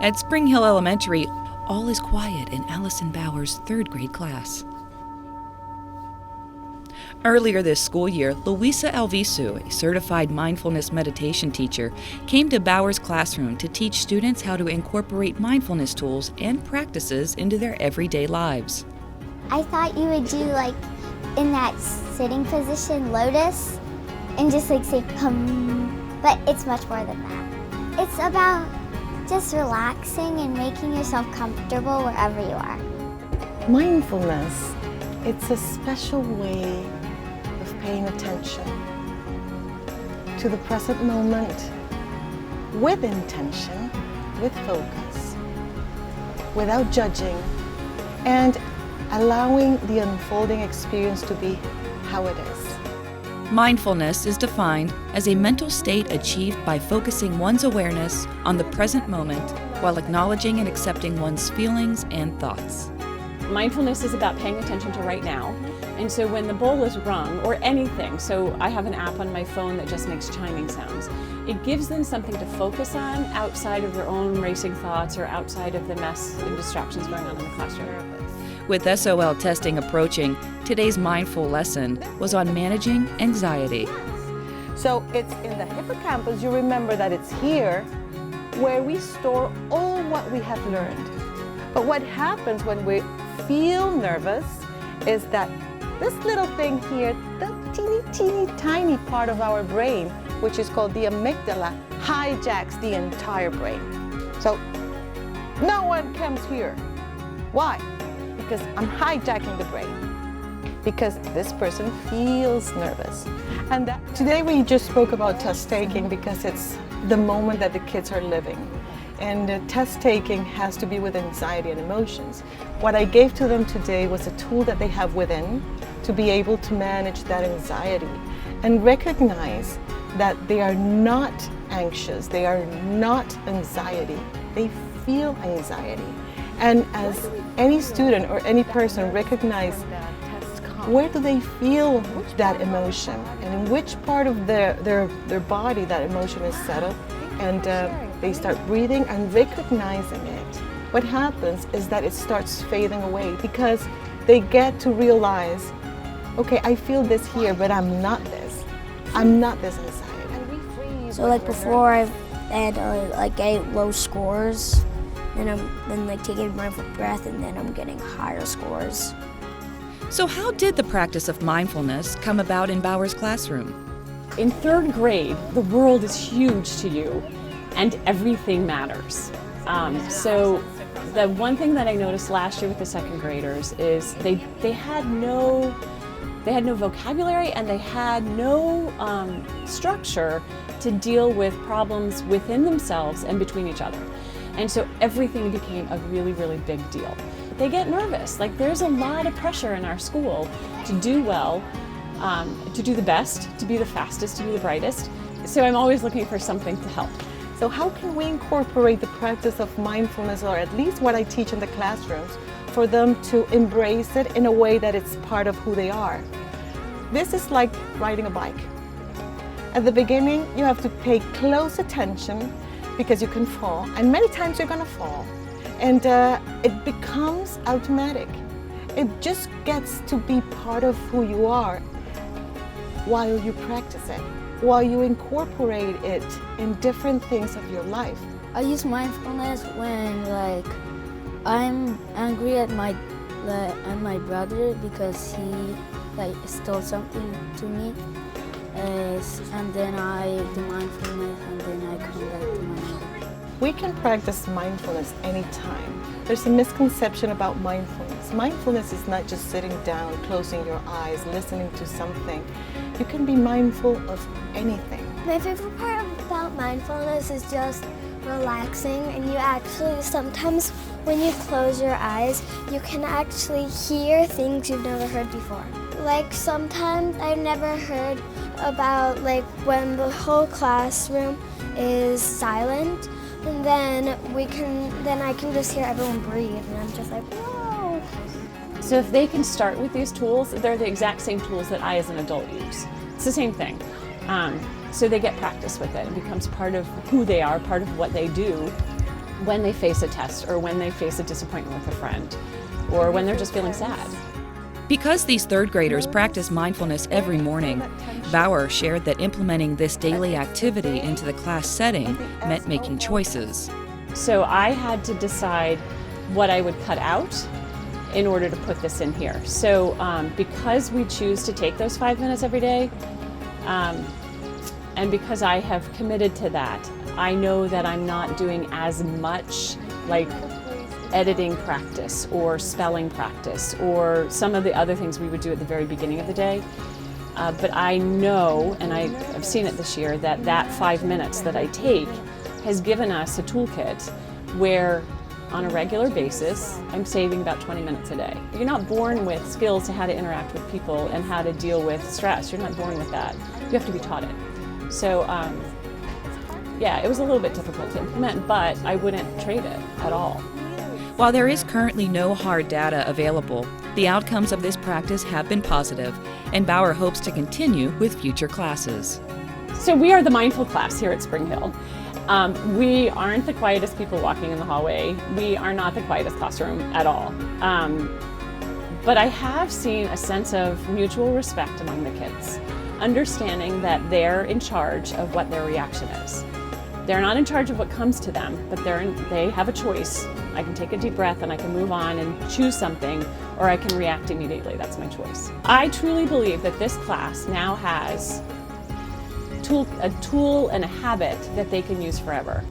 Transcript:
At Spring Hill Elementary, all is quiet in Allison Bauer's third grade class. Earlier this school year, Luisa Alvisu, a certified mindfulness meditation teacher, came to Bauer's classroom to teach students how to incorporate mindfulness tools and practices into their everyday lives. I thought you would do in that sitting position, lotus, and just say hum, but it's much more than that. It's about just relaxing and making yourself comfortable wherever you are. Mindfulness, it's a special way of paying attention to the present moment with intention, with focus, without judging, and allowing the unfolding experience to be how it is. Mindfulness is defined as a mental state achieved by focusing one's awareness on the present moment while acknowledging and accepting one's feelings and thoughts. Mindfulness is about paying attention to right now. And so when the bowl is rung, or anything, so I have an app on my phone that just makes chiming sounds, it gives them something to focus on outside of their own racing thoughts or outside of the mess and distractions going on in the classroom. With SOL testing approaching, today's mindful lesson was on managing anxiety. So it's in the hippocampus, you remember that it's here where we store all what we have learned. But what happens when we feel nervous is that this little thing here, the teeny tiny part of our brain, which is called the amygdala, hijacks the entire brain. So no one comes here. Why? Because I'm hijacking the brain, because this person feels nervous. And today we just spoke about test taking because it's the moment that the kids are living. And test taking has to be with anxiety and emotions. What I gave to them today was a tool that they have within to be able to manage that anxiety and recognize that they are not anxious, they are not anxiety, they feel anxiety. And as any student or any person recognize where do they feel that emotion and in which part of their body that emotion is settled, and they start breathing and recognizing it. What happens is that it starts fading away because they get to realize, okay, I feel this here, but I'm not this. I'm not this anxiety. So before I had 8 low scores, and I'm taking a mindful breath, and then I'm getting higher scores. So how did the practice of mindfulness come about in Bauer's classroom? In third grade, the world is huge to you and everything matters. So the one thing that I noticed last year with the second graders is they had no vocabulary and they had no structure to deal with problems within themselves and between each other. And so everything became a really, really big deal. They get nervous. There's a lot of pressure in our school to do well, to do the best, to be the fastest, to be the brightest. So I'm always looking for something to help. So how can we incorporate the practice of mindfulness, or at least what I teach in the classrooms, for them to embrace it in a way that it's part of who they are? This is like riding a bike. At the beginning, you have to pay close attention because you can fall, and many times you're going to fall. And it becomes automatic. It just gets to be part of who you are while you practice it, while you incorporate it in different things of your life. I use mindfulness when I'm angry at my brother because he stole something to me, and then I do mindfulness, and then I come back to my mother. We can practice mindfulness anytime. There's a misconception about mindfulness. Mindfulness is not just sitting down, closing your eyes, listening to something. You can be mindful of anything. My favorite part about mindfulness is just relaxing, and you actually, sometimes when you close your eyes, you can actually hear things you've never heard before. Sometimes I've never heard about when the whole classroom is silent, and then I can just hear everyone breathe, and I'm just like, whoa. So if they can start with these tools, they're the exact same tools that I as an adult use. It's the same thing. So they get practice with it. It becomes part of who they are, part of what they do. when they face a test or when they face a disappointment with a friend or when they're just feeling sad. Because these third graders practice mindfulness every morning, Bauer shared that implementing this daily activity into the class setting meant making choices. So I had to decide what I would cut out in order to put this in here. So because we choose to take those 5 minutes every day, and because I have committed to that, I know that I'm not doing as much like editing practice or spelling practice or some of the other things we would do at the very beginning of the day. But I know, and I've seen it this year, that that 5 minutes that I take has given us a toolkit where on a regular basis, I'm saving about 20 minutes a day. You're not born with skills to how to interact with people and how to deal with stress. You're not born with that. You have to be taught it. So yeah, it was a little bit difficult to implement, but I wouldn't trade it at all. While there is currently no hard data available, the outcomes of this practice have been positive, and Bauer hopes to continue with future classes. So we are the mindful class here at Spring Hill. We aren't the quietest people walking in the hallway. We are not the quietest classroom at all. But I have seen a sense of mutual respect among the kids, understanding that they're in charge of what their reaction is. They're not in charge of what comes to them, but they have a choice. I can take a deep breath and I can move on and choose something, or I can react immediately. That's my choice. I truly believe that this class now has a tool and a habit that they can use forever.